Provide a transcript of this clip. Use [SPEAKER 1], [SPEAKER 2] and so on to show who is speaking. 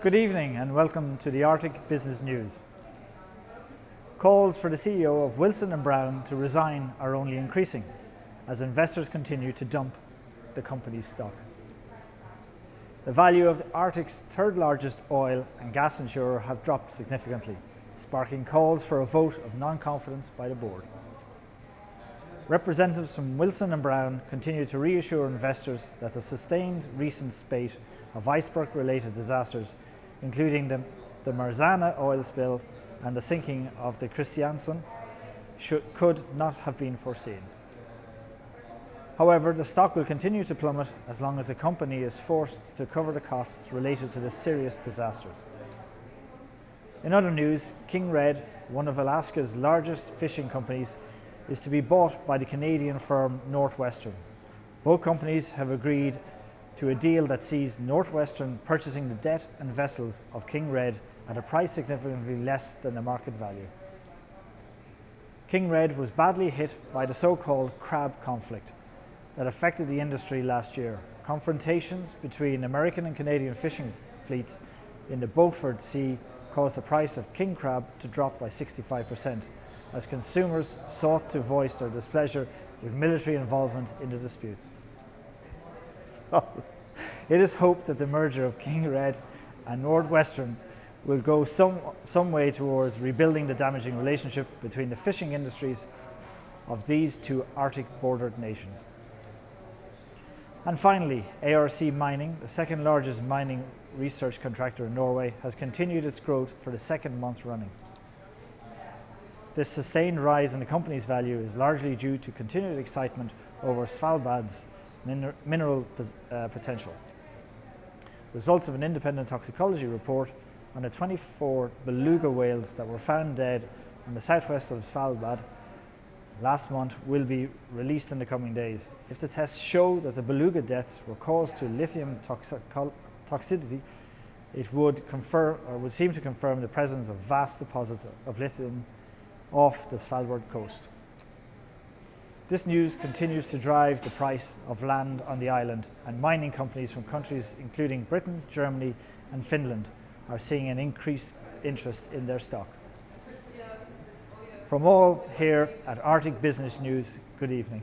[SPEAKER 1] Good evening and welcome to the Arctic Business News. Calls for the CEO of Wilson & Brown to resign are only increasing as investors continue to dump the company's stock. The value of the Arctic's third largest oil and gas insurer have dropped significantly, sparking calls for a vote of non-confidence by the board. Representatives from Wilson & Brown continue to reassure investors that the sustained recent spate of iceberg-related disasters, including the Marzana oil spill and the sinking of the Christiansson, could not have been foreseen. However, the stock will continue to plummet as long as the company is forced to cover the costs related to the serious disasters. In other news, King Red, one of Alaska's largest fishing companies, is to be bought by the Canadian firm Northwestern. Both companies have agreed to a deal that sees Northwestern purchasing the debt and vessels of King Red at a price significantly less than the market value. King Red was badly hit by the so-called crab conflict that affected the industry last year. Confrontations between American and Canadian fishing fleets in the Beaufort Sea caused the price of king crab to drop by 65%, as consumers sought to voice their displeasure with military involvement in the disputes. So, it is hoped that the merger of King Red and Northwestern will go some way towards rebuilding the damaging relationship between the fishing industries of these two Arctic-bordered nations. And finally, ARC Mining, the second largest mining research contractor in Norway, has continued its growth for the second month running. This sustained rise in the company's value is largely due to continued excitement over Svalbard's mineral potential. Results of an independent toxicology report on the 24 beluga whales that were found dead on the southwest of Svalbard last month will be released in the coming days. If the tests show that the beluga deaths were caused to lithium toxicity, it would seem to confirm the presence of vast deposits of lithium off the Svalbard coast. This news continues to drive the price of land on the island, and mining companies from countries including Britain, Germany and Finland are seeing an increased interest in their stock. From all here at Arctic Business News, good evening.